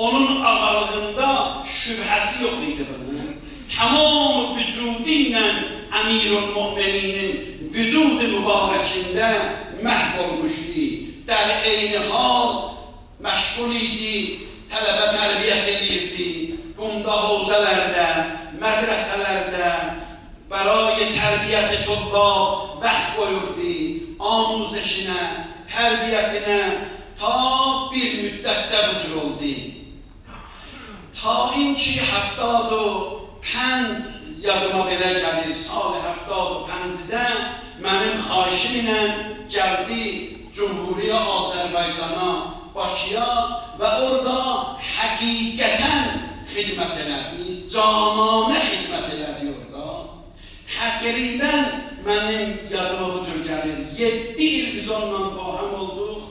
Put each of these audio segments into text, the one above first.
onun ağalığında şübhəsi yox idi bunun. Tamam vücudu ilə Əmirül-Mömininin vücudu mübarəkində məhv olmuşdu. در eyni hal məşğul idi, tələbə tərbiyyət edirdi, qumda havzələrdə, mədrəsələrdə, برای تربیت طلاب وقت qoyurdu, آموزشinə, tərbiyətinə ta bir müddətdə bu cür oldu. Ta inki 75 yadıma belə gəlir, sal 75-də mənim xahişim ilə gəldi Cumhuriyyə Azərbaycana, Bakıya və orada həqiqətən xidmət elədi, cananə xidmət elədi orada. Təqribən mənim yadıma bu cür gəlir, 7 il biz onunla bahəm olduq,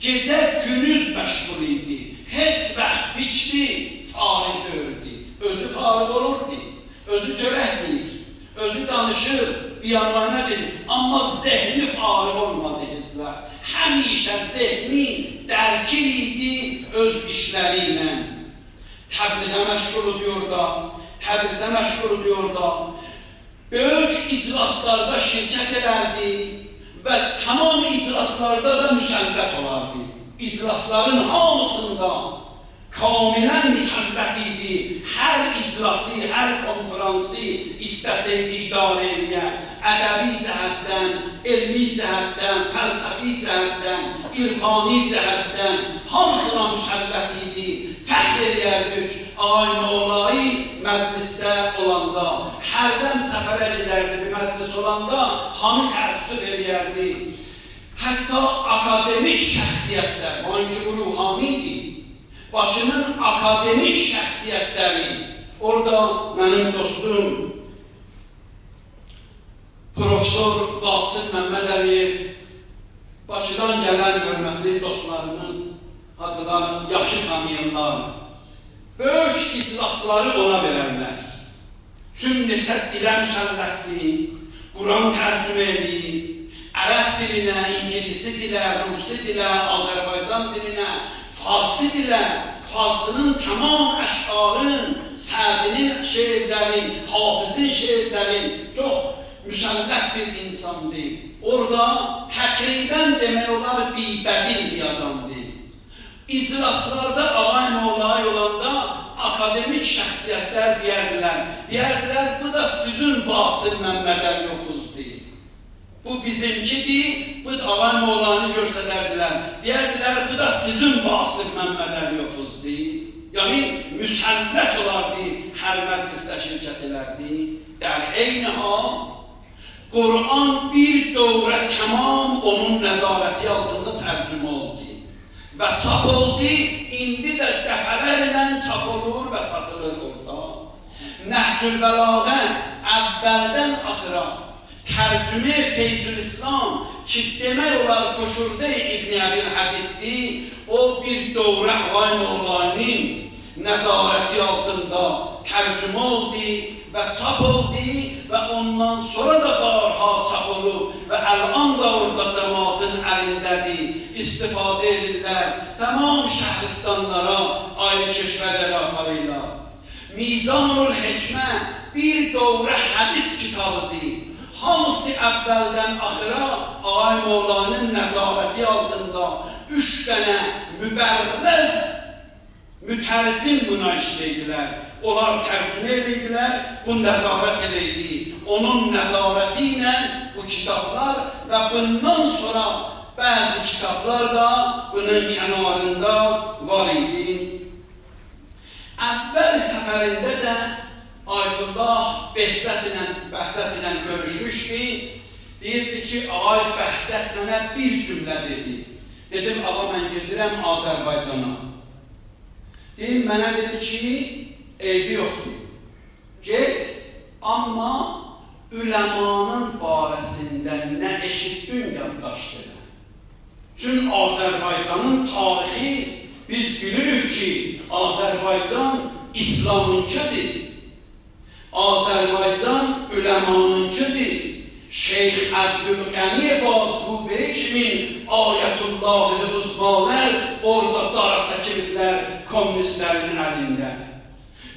gecə günüz məşğul idi, heç vaxt fikri fariq döyürdü, özü fariq olurdu, özü çörək deyir, özü danışır, biyanvayına gedir, amma zehni fariq olmadı heç vaxt. Həmişə zehni dərkin idi öz işləri ilə. Təbliğə məşğul ediyor da, tədrisə məşğul ediyor da, böyük iclaslarda şirkət edərdi və tamam iclaslarda da müsəllət olardı. İclasların hamısında kamilən müsəllət idi. Hər iclası, hər konferansı istəsəydi idarə edən, ədəbi cəhətdən, elmi cəhətdən, fəlsəfi cəhətdən, irfani cəhətdən hamısına müsəllət idi. Fəxr edərdik, Ağay Moğlayı məclisdə olanda, hərdən səfərə gedərdi bir məclis olanda, hamı təəssüf edərdi. Hətta akademik şəxsiyyətlər, hangi bu ruhani idi, Bakının akademik şəxsiyyətləri, orada mənim dostum, Profesör Vasif Məmməd Əliyev, Bakıdan gələn hörmətli dostlarımız, hacılar, yaxşı tanıyanlar, böyük iclasları ona verənlər, tüm neçə dilə müsəllətli, Quran tərcümə edir, ərəb dilinə, İngilisi dilə, Rusi dilə, Azərbaycan dilinə, Farsi dilə, Farsının tamam əşarın, Sədinin şeirlərin, Hafizin şeirlərin çox müsəllət bir insandır. Orada təqribən demək olar bibədil bir adamdır. İclaslarda Ağay Moğlay olanda akademik şəxsiyyətlər deyərdilər, bu da sizin Vasif Məmməd Əliyevuzdur. Bu bizimkidir, bu da Ağay Moğlanı görsədərdilər. Deyərdilər, bu da sizin Vasif Məmməd Əliyevuzdur. Yəni, müsəllət olardı, hər məclisdə şirkət edərdi. Yəni, eyni hal, Qur'an bir dövrə tamam onun nəzarəti altında tərcümə oldu. Və çap oldu, indi də dəfələrlə çap olur və satılır orada. Nəhcül Bəlağə əvvəldən axıra tərcümə Feyzülislam ki, demək olar Fuşurdə İbn Əbil-Hədiddir, o bir dövrə Ağay Moğlayının nəzarəti altında tərcümə oldu və çap oldu və ondan sonra da barha çap olub və əl'an da orada cəmaatın əlindədir, istifadə edirlər, tamam şəhristanlara, ayrı keşvərlərə aparırlar. Mizanul Hikmə bir dövrə hədis kitabıdır. Hamısı əvvəldən axıra Ağay Moğlanın nəzarəti altında 3 dənə mübərrəz mütərcim buna işləydilər. Onlar tərcümə edildilər, bu nəzarət edildi. Onun nəzarəti ilə bu kitablar və bundan sonra bəzi kitablar da bunun kənarında var idi. Əvvəl səfərində də Ayətullah Bəhcət ilə görüşmüşdü. Deyirdi ki, Ağay Bəhcət mənə bir cümlə dedi. Dedim, ağa mən gedirəm Azərbaycana. Deyim, mənə dedi ki, eybi yoxdur. Get, amma üləmanın barəsində nə eşitdin yaddaşdır. Tüm Azərbaycanın tarixi biz bilirik ki, Azərbaycan İslamınkədir. Azərbaycan üləmanınkədir. Şeyx Əbdülqəni Badqubey kimin Ayətullahı-l-Uzmalər orada dara çəkiliblər, komünistlərin əlində.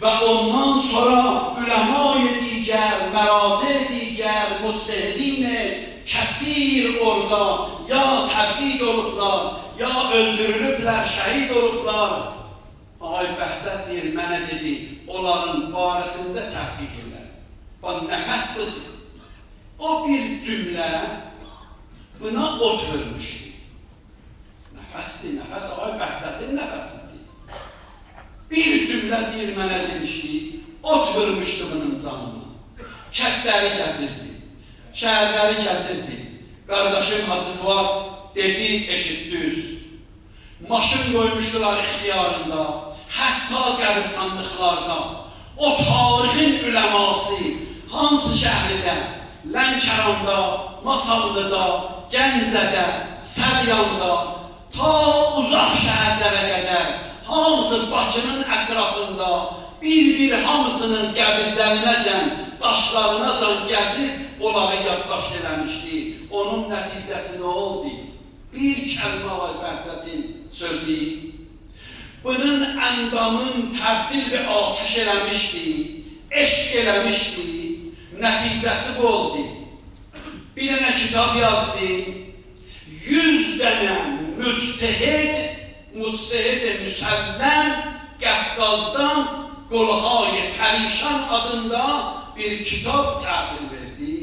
Və ondan sonra üləma-i digər, məraci digər, müctehidin kəsir orada ya təbdid olublar, ya öldürülüblər, şəhid olublar. Ağay Bəhcət deyir, mənə dedi, onların barəsində təhqiq edər. Bax, nəfəs budur. O bir cümlə buna ot vermişdi. Nəfəsdir, nəfəs Ağay Bəhcətin nəfəsidir. Bir cümlə deyir, mənə demişdi, ot vermişdi bunun canına. Kətləri gəzirdi, şəhərləri gəzirdi. Qardaşım Hacı Fuad dedi, eşitdiniz. Maşın qoymuşdular ixtiyarında, hətta qəbirstanlıqlarda. O tarixin üləması hansı şəhridə, Lənkəranda, Masallıda, Gəncədə, Səlyanda, ta uzaq şəhərlərə qədər, hamısı Bakının ətrafında, bir-bir hamısının qəbirlərinəcən, daşlarınacan gəzib, onları yaddaşt eləmişdi. Onun nəticəsi nə oldu? Bir kəlmə Ağay Bəhcətin sözü. Bunun əndamın təbdil və atəş eləmişdi, eşq eləmişdi. Nəticəsi bu oldu. Bir dənə kitab yazdı. 100 dənə müctehid müsəlləm Qəfqazdan Qolhay Pərişan adında bir kitab təhvil verdi.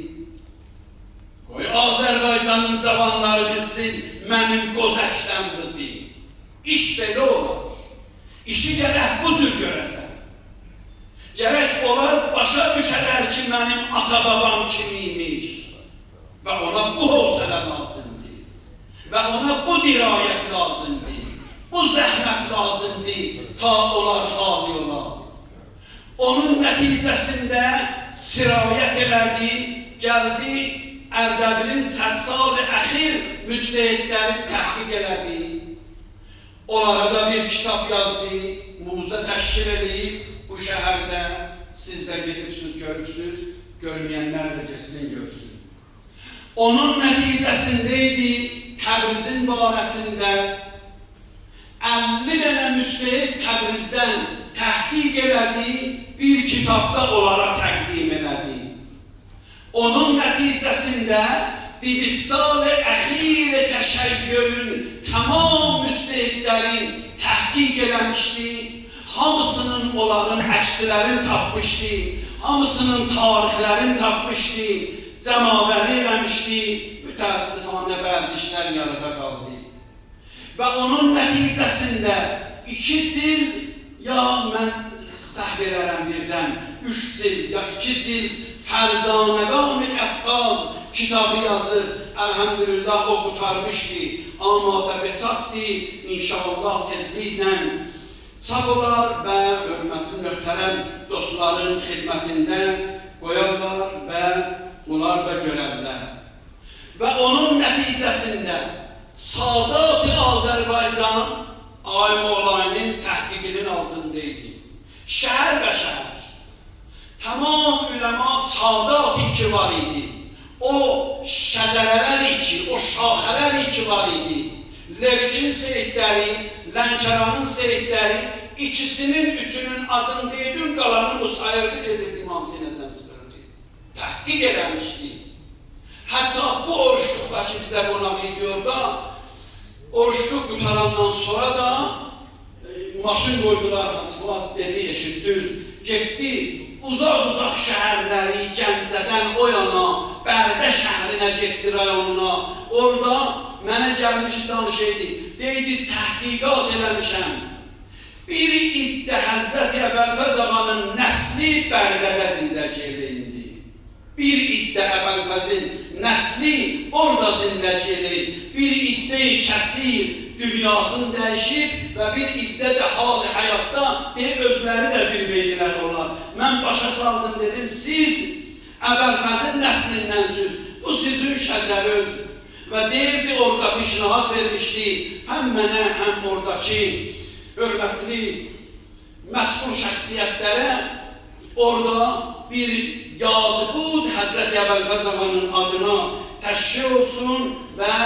Qoy Azərbaycanın cavanları bilsin, mənim qozəşdən bildi. İş belə olur. İşi gərək bu cür görəsən. Gərək onlar başa düşələr ki, mənim ata-babam kimiymiş. Və ona bu hövsələ lazımdır. Və ona bu dirayət lazımdır. Bu zəhmət lazımdır, ta onlar xalıyorlar. Onun nəticəsində sirayət elədi, gəldi, Ərdəbilin Sədsal-ı əxir müctehidlərini təhqiq elədi. Onlara da bir kitab yazdı, muzə təşkil edib bu şəhərdə. Siz də gedirsiniz, görürsünüz, görməyənlər də geçsin, görsün. Onun nəticəsindəydi, Təbrizin barəsində 50 dənə müctehid Təbrizdən təhqiq elədi, bir kitabda onlara təqdim elədi. Onun nəticəsində Dibistan-ı əxir təşəyyürün tamam müctehidlərin təhqiq eləmişdi, hamısının onların əkslərini tapmışdı, hamısının tarixlərini tapmışdı, cəmabəli eləmişdi, mütəəssifanə bəzi işlər yarıda qaldı. Və onun nəticəsində 2 cild, ya mən səhv edərəm birdən, 3 cild, ya 2 cild Fərzanəqam-ı Qəfqaz kitabı yazır, əlhəmdülillah o qutarmışdı, amadə beçaqdı, inşallah tezliklə çap olar və hörmətli möhtərəm dostların xidmətində qoyarlar və onlar da görərlər. Və onun nəticəsində Sadat-ı Azərbaycan Ağay Moğlayının təhqiqinin altındaydı. Şəhər və şəhər. Tamam üləma Sadat-ı ki var idi. O şəcərələr ki, o şaxələr ki var idi. Lerkin seyidləri, Lənkəranın seyidləri, ikisinin üçünün adını deydin, qalanı musayirdi gedirdi, İmam Zeynəcən çıxırdı. Təhqiq eləmişdi. Hətta bu oruçluqda ki bizə qonaq ediyor da, oruçluq qutarandan sonra da maşın qoydular, Fuad dedi, eşitdiniz, getdi, uzaq-uzaq şəhərləri, Gəncədən o yana, Bərdə şəhərinə getdi rayonuna. Orada mənə gəlmiş danışıydı, deydi, təhqiqat eləmişəm. Bir iddə Həzrəti Əbəlfəz ağanın nəsli Bərdədə zindəki indi. Bir iddə Əbəlfəzin nəsli orada zindəki eli. Bir iddə-i kəsir dünyasını dəyişir və bir iddə də hal-i həyatda özləri də bilmeydilər onlar. Mən başa saldım, dedim, siz Əbəlfəzin nəslindən bu sizin şəcəri özü. Və deyirdi, orada pişnahat vermişdi, həm mənə, həm oradakı hörmətli məsul şəxsiyyətlərə orada bir yadbud Həzrəti Əbəlfəz ağanın adına təşkil olsun və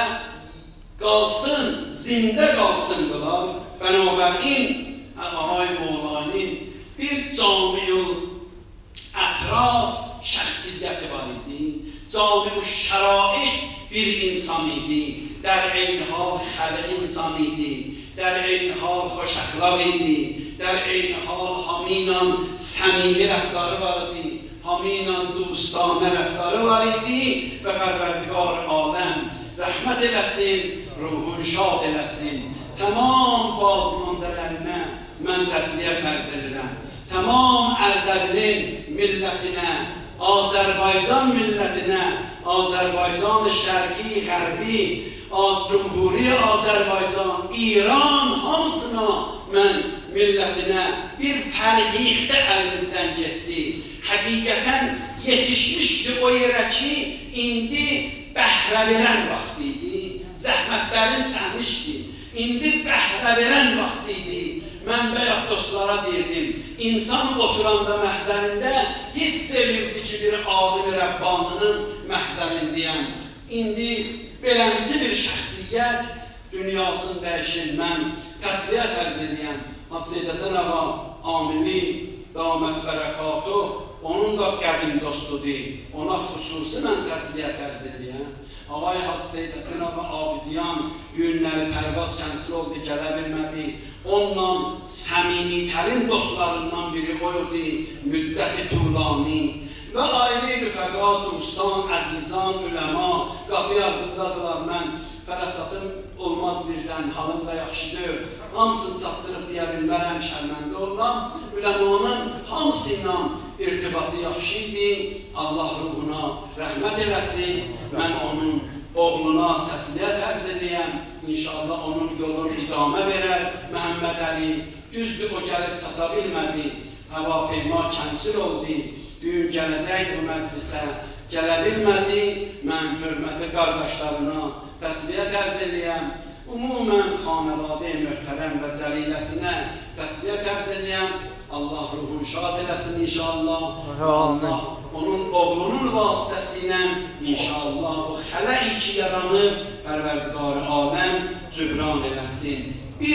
qalsın, zində qalsındılar. Bənabərin ağay Moğlanın bir camiül ətraf şəxsiyyəti var idi. Camiül şərait bir insan idi. در این حال خلق انسان idi. در این حال خوش اخلاق idi. در این حال همینان صمیمی رفتاری var idi. همینان دوستانه رفتاری var idi. و پروردگار عالم رحمت eləsin, ruhun şad eləsin. Tamam bazmandələrinə mən təsliyyət ərz edirəm. Tamam Ərdəbilin millətinə, Azərbaycan millətinə, Azərbaycan şərqi, qərbi, Cumhuri Azərbaycan, İran hamısına mən millətinə bir fərhiqdə əlimizdən getdi. Həqiqətən yetişmişdi o yerə ki, indi bəhrə verən vaxt idi, zəhmətlərin çəkmişdi. İndi bəhrə verən vaxt idi. Mən bayaq dostlara deyirdim, insan oturanda məhzərində hiss edirdi ki, bir alim Rəbbanının məhzərindəyəm. İndi belənci bir şəxsiyyət dünyasını dəyişin, mən təsliyyət ərz edəyəm. Hacı Seyid Həsən Ağa Amili, Damət Bərəkatı, onun da qədim dostudur. Ona xüsusi mən təsliyyət ərz edəyəm. Ağay Hacı Seyid Həsən Ağa Abidiyan günləri Pərvaz kənsil oldu, gələ bilmədi. Onunla səmimitərin dostlarından biri oydu, müddəti tulani. Və ayrı rüfəqa, dostan, əzizan, üləma, qapı ağzındadılar. Mən fərəsatım olmaz birdən, halım da yaxşıdır. Hamısını çatdırıb deyə bilmərəm, şərməndə olan. Üləmanın hamısıyla irtibatı yaxşı idi. Allah ruhuna rəhmət eləsin. Mən onun oğluna təsliyyət ərz edəyəm. İnşallah onun yolunu idamə verər. Məhəmməd Əli düzdür, o gəlib çata bilmədi. Hava peyma kənsil oldu. Düyün gələcəkdi bu məclisə, gələ bilmədi. Mən hörməti qardaşlarına təsliyyət ərz edəyəm. Umumən xanəvadə möhtərəm və cəliləsinə təsliyyət ərz edəyəm. Allah ruhun şad eləsin inşallah. Allah onun oğlunun vasitəsilə inşallah bu xələyi ki yaranıb Pərverdigar aləm cübran eləsin.